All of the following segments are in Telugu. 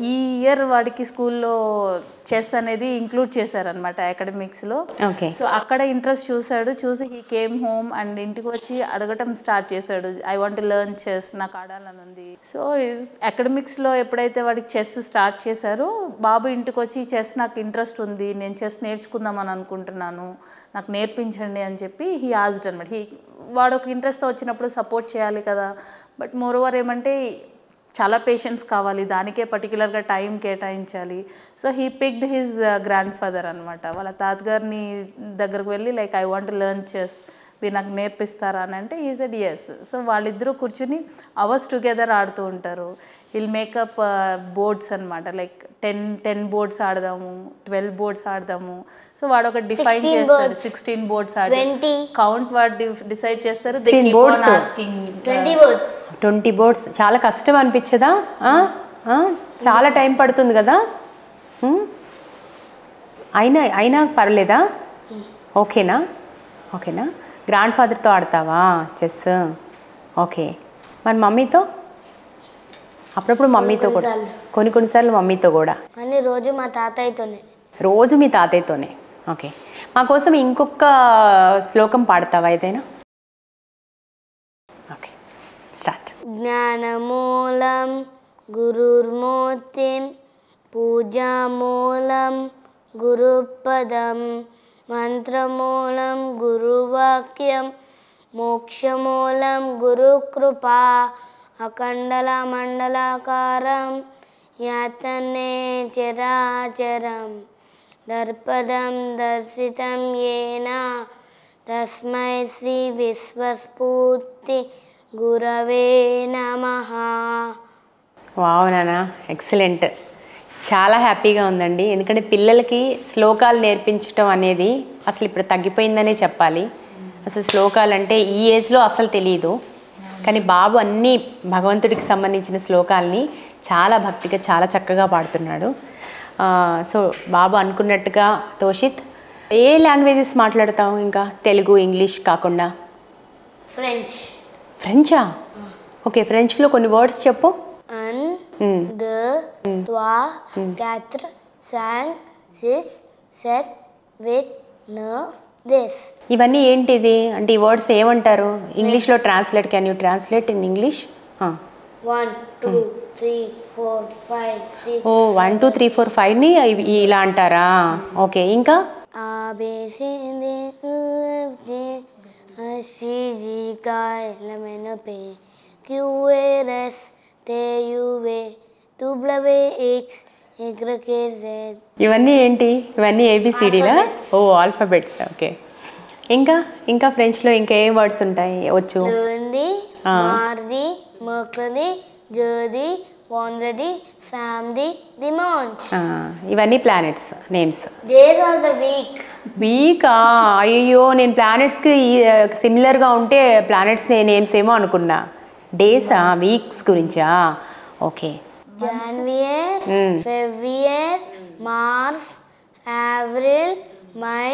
ఈ ఇయర్ వాడికి స్కూల్లో చెస్ అనేది ఇంక్లూడ్ చేశారనమాట అకాడమిక్స్లో. సో అక్కడ ఇంట్రెస్ట్ చూసి హీ కేమ్ హోమ్ అండ్ ఇంటికి వచ్చి అడగటం స్టార్ట్ చేశాడు, I want to learn chess, నాకు ఆడాలని ఉంది. సో అకాడమిక్స్లో ఎప్పుడైతే వాడికి చెస్ స్టార్ట్ చేశారో బాబు ఇంటికి వచ్చి చెస్ నాకు ఇంట్రెస్ట్ ఉంది, నేను చెస్ నేర్చుకుందామని అనుకుంటున్నాను, నాకు నేర్పించండి అని చెప్పి హీ ఆస్డ్ అనమాట. వాడు ఒక ఇంట్రెస్ట్తో వచ్చినప్పుడు సపోర్ట్ చేయాలి కదా. బట్ మోరోవర్ ఏమంటే చాలా పేషెన్స్ కావాలి, దానికే పర్టికులర్గా టైం కేటాయించాలి. So he picked his grand father అనమాట. వాళ్ళ తాతగారిని దగ్గరకు వెళ్ళి like I want learn chess, మీరు నాకు నేర్పిస్తారా అని అంటే హీ సెడ్ yes. సో వాళ్ళిద్దరూ కూర్చుని అవర్స్ టుగెదర్ ఆడుతూ ఉంటారు. విల్ మేకప్ బోర్డ్స్ అనమాట, లైక్ 10 బోర్డ్స్ ఆడదాము, 12 బోర్డ్స్ ఆడదాము. సో వాడు ఒక డిఫైన్ చేస్తారు, 16 బోర్డ్స్ ఆడి కౌంట్ వాడు డిసైడ్ చేస్తారు. 20 బోర్డ్స్ చాలా కష్టం అనిపించదా? చాలా టైం పడుతుంది కదా. అయినా పర్లేదా? ఓకేనా? గ్రాండ్ ఫాదర్తో ఆడతావా చెస్? ఓకే. మరి మమ్మీతో? అప్పుడప్పుడు మమ్మీతో కూడా, కొన్నిసార్లు మమ్మీతో కూడా. రోజు మీ తాతయ్యతోనే. ఓకే. మా కోసం ఇంకొక శ్లోకం పాడతావా ఏదైనా? Okay, start. జ్ఞానమూలం గురుర్మూర్తిం పూజామూలం గురుపదం మంత్రమూలం గురువాక్యం మోక్షమూలం గురుకృపా అఖండలమండలాకారం యాతనే చరాచరం దర్పదం దర్శితం येन తస్మై శ్రీ విశ్వస్ఫూర్తి గురవే నమః. వావ్ నాన్న, ఎక్సలెంట్. చాలా హ్యాపీగా ఉందండి. ఎందుకంటే పిల్లలకి శ్లోకాలు నేర్పించడం అనేది అసలు ఇప్పుడు తగ్గిపోయిందనే చెప్పాలి. అసలు శ్లోకాలు అంటే ఈ ఏజ్లో అసలు తెలియదు. కానీ బాబు అన్ని భగవంతుడికి సంబంధించిన శ్లోకాలని చాలా భక్తిగా చాలా చక్కగా పాడుతున్నాడు. సో బాబు అనుకున్నట్టుగా తోషిత్ ఏ లాంగ్వేజెస్ మాట్లాడతావు ఇంకా తెలుగు ఇంగ్లీష్ కాకుండా? ఫ్రెంచా? ఓకే, ఫ్రెంచ్లో కొన్ని వర్డ్స్ చెప్పు. ఇవన్నీ ఏంటిది అంటే ఈ వర్డ్స్ ఏమంటారు ఇంగ్లీష్లో? Translate, can you translate in English? 1 2 3 4 5 6. ఓ 1 2 3 4 5ని ఇలా అంటారా? ఓకే, ఇంకా ఇవన్నీ ఏంటి? ఇవన్నీ ఏబిసిడీలా? ఓ ఆల్ఫాబెట్స్. ఓకే. ఇంకా ఫ్రెంచ్లో ఇంకా ఏ వర్డ్స్ ఉంటాయి వచ్చు? మార్ది మర్క్రది జర్ది వాండ్రది సామ్ది దిమోంచ్. ఇవన్నీ planets names. Days are the వీకా? అయ్యో, నేను ప్లానెట్స్కి సిమిలర్గా ఉంటే ప్లానెట్స్ నేమ్స్ ఏమో అనుకున్నా. డేసా? వీక్స్ గురించా? ఓకే. జాన్వియర్, ఫెబ్రువరి, మార్చ్, ఏప్రిల్, మై,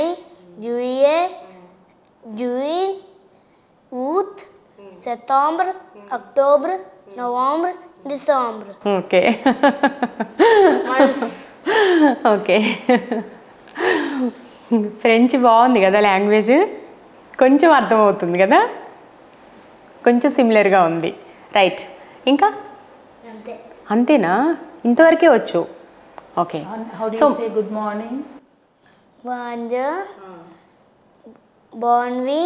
జూన్, ఊత్, సెప్టెంబర్, అక్టోబర్, నవంబర్, డిసెంబర్. ఓకే. ఓకే. ఫ్రెంచ్ బాగుంది కదా లాంగ్వేజ్, కొంచెం అర్థమవుతుంది కదా, కొంచెం సిమిలర్గా ఉంది. రైట్. ఇంకా అంతేనా? ఇంతవరకే వచ్చు. ఓకే. సో గుడ్ మార్నింగ్ బాంజా బాన్వి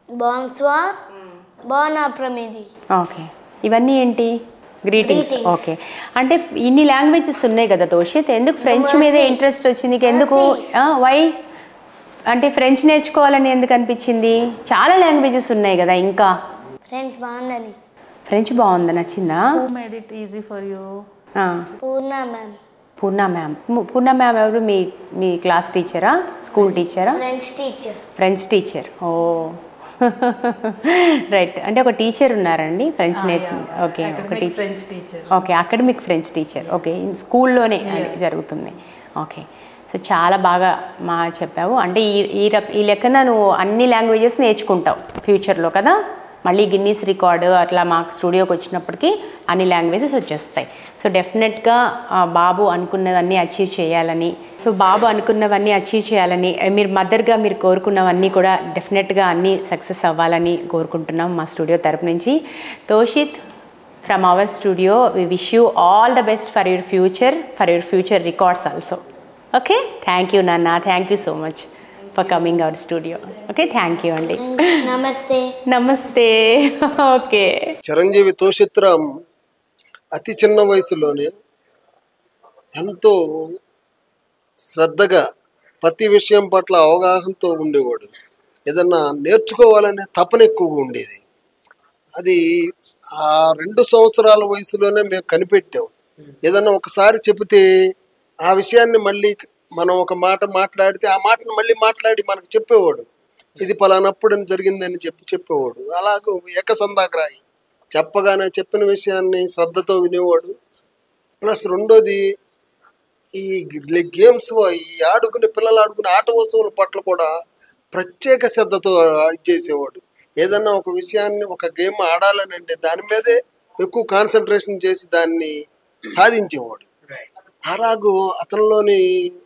బాన్స్వా బాన్ అప్రమిది. ఓకే. ఇవన్నీ ఏంటి? గ్రీటింగ్స్. ఓకే. అంటే ఇన్ని లాంగ్వేజెస్ ఉన్నాయి కదా తోషిత్, ఎందుకు ఫ్రెంచ్ మీదే ఇంట్రెస్ట్ వచ్చింది నీకు? ఎందుకు? వై అంటే ఫ్రెంచ్ నేర్చుకోవాలని ఎందుకు అనిపించింది? చాలా లాంగ్వేజెస్ ఉన్నాయి కదా. ఇంకా ఫ్రెంచ్ బాగుందని. ఫ్రెంచ్ బాగుందా? నచ్చిందా? Who made it easy for you? Purna ma'am. Purna ma'am ఎవరు? మీ క్లాస్ టీచరా, స్కూల్ టీచరా? French teacher. Oh right. అంటే ఒక టీచర్ ఉన్నారండి ఫ్రెంచ్ ఓకే, ఒక French teacher. Okay, academic French teacher. Okay, స్కూల్లోనే జరుగుతుంది. ఓకే. సో చాలా బాగా చెప్పావు. అంటే ఈ లెక్కన నువ్వు అన్ని లాంగ్వేజెస్ నేర్చుకుంటావు ఫ్యూచర్లో కదా? మళ్ళీ గిన్నీస్ రికార్డు అట్లా మాకు స్టూడియోకి వచ్చినప్పటికీ అన్ని లాంగ్వేజెస్ వచ్చేస్తాయి. సో డెఫినెట్గా బాబు అనుకున్నవన్నీ అచీవ్ చేయాలని, మీరు మదర్గా మీరు కోరుకున్నవన్నీ కూడా డెఫినెట్గా అన్నీ సక్సెస్ అవ్వాలని కోరుకుంటున్నాం మా స్టూడియో తరపు నుంచి. తోషిత్, from our studio, we wish you all the best for your future records also. Okay, thank you Nana, thank you so much for coming our studio. Okay, thank you Andi. Namaste. Okay. Chiranjeevi తోషిత్ Ram అతి చిన్న వయసులోనే ఎంతో శ్రద్ధగా ప్రతి విషయం పట్ల అవగాహనతో ఉండేవాడు. ఏదన్నా నేర్చుకోవాలనే తపన ఎక్కువగా ఉండేది. అది ఆ 2 సంవత్సరాల వయసులోనే మేము కనిపెట్టాం. ఏదన్నా ఒకసారి చెబితే ఆ విషయాన్ని మళ్ళీ మనం ఒక మాట మాట్లాడితే ఆ మాటను మళ్ళీ మాట్లాడి మనకు చెప్పేవాడు. ఇది పలానప్పుడు జరిగిందని చెప్పేవాడు. అలాగూ ఏకసంధాగ్రాహి, చెప్పగానే చెప్పిన విషయాన్ని శ్రద్ధతో వినేవాడు. ప్లస్ రెండోది ఈ గేమ్స్, ఈ పిల్లలు ఆడుకునే ఆట వస్తువుల పట్ల కూడా ప్రత్యేక శ్రద్ధతో చేసేవాడు. ఏదన్నా ఒక విషయాన్ని, ఒక గేమ్ ఆడాలని అంటే దాని మీదే ఎక్కువ కాన్సన్ట్రేషన్ చేసి దాన్ని సాధించేవాడు. అలాగూ అతనిలోని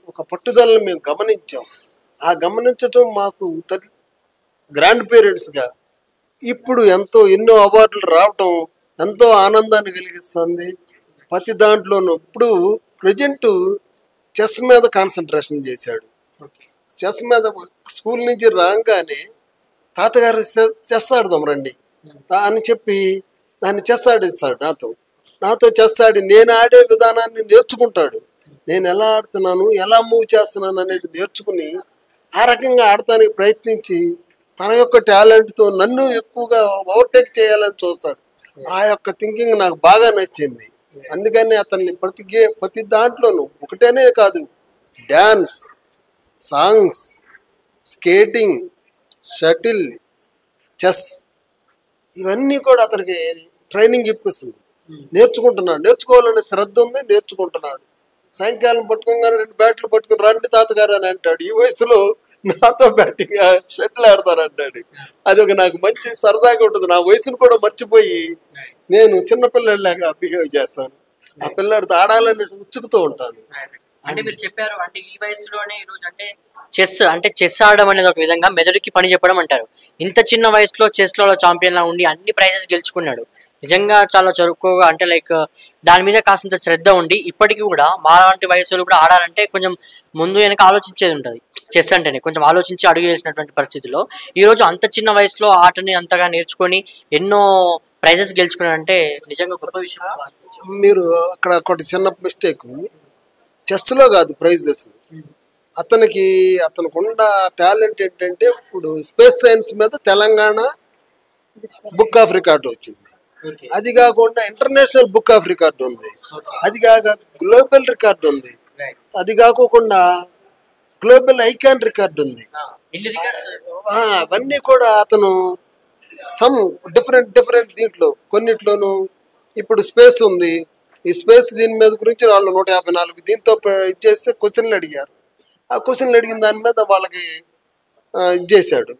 ఒక పట్టుదలను మేము గమనించాం. ఆ గమనించటం మాకు గ్రాండ్ పేరెంట్స్గా ఇప్పుడు ఎన్నో అవార్డులు రావటం ఎంతో ఆనందాన్ని కలిగిస్తుంది. ప్రతి దాంట్లోనూ ఇప్పుడు ప్రజెంట్ చెస్ మీద కాన్సన్ట్రేషన్ చేశాడు. చెస్ మీద స్కూల్ నుంచి రాగానే తాతగారు చెస్ ఆడదాం రండి అని చెప్పి దాన్ని చెస్ ఆడిస్తాడు. నాతో చెస్ ఆడి నేను ఆడే విధానాన్ని నేర్చుకుంటాడు. నేను ఎలా ఆడుతున్నాను, ఎలా మూవ్ చేస్తున్నాను అనేది నేర్చుకుని ఆ రకంగా ఆడటానికి ప్రయత్నించి తన యొక్క టాలెంట్తో నన్ను ఎక్కువగా ఓవర్టేక్ చేయాలని చూస్తాడు. ఆ యొక్క థింకింగ్ నాకు బాగా నచ్చింది. అందుకని అతన్ని ప్రతి దాంట్లోనూ ఒకటేనే కాదు, dance, songs, skating, shuttle, chess ఇవన్నీ కూడా అతనికి ట్రైనింగ్ ఇప్పిస్తుంది. నేర్చుకోవాలనే శ్రద్ధ ఉంది, నేర్చుకుంటున్నాడు. సాయంకాలం పట్టుకోగానే 2 బ్యాట్లు పట్టుకుని రండి తాతగారు అని అంటాడు. ఈ వయసులో నాతో బ్యాటింగ్ షటిల్ ఆడతానంటాడు. అది నాకు మంచి సరదాగా ఉంటుంది. నా వయసును కూడా మర్చిపోయి నేను చిన్నపిల్లలాగా బిహేవ్ చేస్తాను. ఆ పిల్లాడితో ఆడాలని ఉత్సుకుతూ ఉంటాను. అంటే మీరు చెప్పారు అంటే ఈ వయసులోనే ఈరోజు చెస్ ఆడడం అనేది ఒక విధంగా మెదడుకి పని చెప్పడం అంటారు. ఇంత చిన్న వయసులో చెస్లో ఛాంపియన్ లా ఉండి అన్ని ప్రైజెస్ గెలుచుకున్నాడు. నిజంగా చాలా చరుకుగా అంటే లైక్ దాని మీద కాసింత శ్రద్ధ ఉండి ఇప్పటికీ కూడా మా లాంటి వయసులో కూడా ఆడాలంటే కొంచెం ముందు వెనక ఆలోచించేది ఉంటుంది. చెస్ అంటేనే కొంచెం ఆలోచించి అడుగు వేసినటువంటి పరిస్థితిలో ఈరోజు అంత చిన్న వయసులో ఆటని అంతగా నేర్చుకొని ఎన్నో ప్రైజెస్ గెలుచుకున్నాడంటే నిజంగా గొప్ప విషయం. మీరు అక్కడ ఒకటి చిన్న మిస్టేక్, చెస్లో కాదు ప్రైజెస్. అతనికి ఉన్న టాలెంట్ ఏంటంటే ఇప్పుడు స్పేస్ సైన్స్ మీద తెలంగాణ బుక్ ఆఫ్ రికార్డు వచ్చింది. అది కాకుండా ఇంటర్నేషనల్ బుక్ ఆఫ్ రికార్డు ఉంది. అది కాక గ్లోబల్ రికార్డు ఉంది. అది కాకుండా గ్లోబల్ ఐకాన్ రికార్డు ఉంది. అవన్నీ కూడా అతను డిఫరెంట్ దీంట్లో కొన్నిట్లోనూ ఇప్పుడు స్పేస్ ఉంది. ఈ స్పేస్ దీని మీద గురించి వాళ్ళు 154 దీంతో ఇచ్చేస్తే క్వశ్చన్లు అడిగారు. ఆ క్వశ్చన్లు అడిగిన దాని మీద వాళ్ళకి ఇచ్చేసాడు,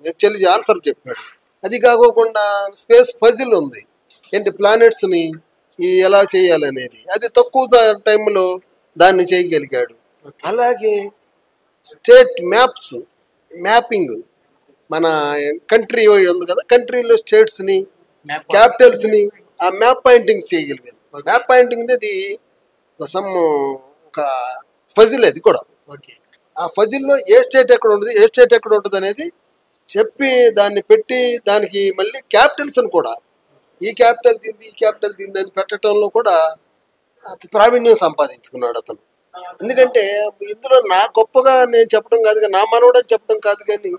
ఆన్సర్ చెప్పాడు. అది కాకోకుండా స్పేస్ పజిల్ ఉంది, ఏంటి ప్లానెట్స్ని ఎలా చేయాలనేది, అది తక్కువ టైంలో దాన్ని చేయగలిగాడు. అలాగే స్టేట్ మ్యాపింగ్ మన కంట్రీ ఉంది కదా, కంట్రీలో స్టేట్స్ని క్యాపిటల్స్ని ఆ మ్యాప్ పాయింటింగ్ చేయగలిగాడు. మ్యాప్ పాయింటింగ్ అది ఒక ఫజిల్. అది కూడా ఆ ఫజిల్లో ఏ స్టేట్ ఎక్కడ ఉంటుంది అనేది చెప్పి దాన్ని పెట్టి దానికి మళ్ళీ క్యాపిటల్స్ని కూడా ఈ క్యాపిటల్ దీన్ని అని పెట్టడంలో కూడా ప్రావీణ్యం సంపాదించుకున్నాడు అతను. ఎందుకంటే ఇందులో నా గొప్పగా నేను చెప్పడం కాదు, నా మనవడని చెప్పడం కాదు, కానీ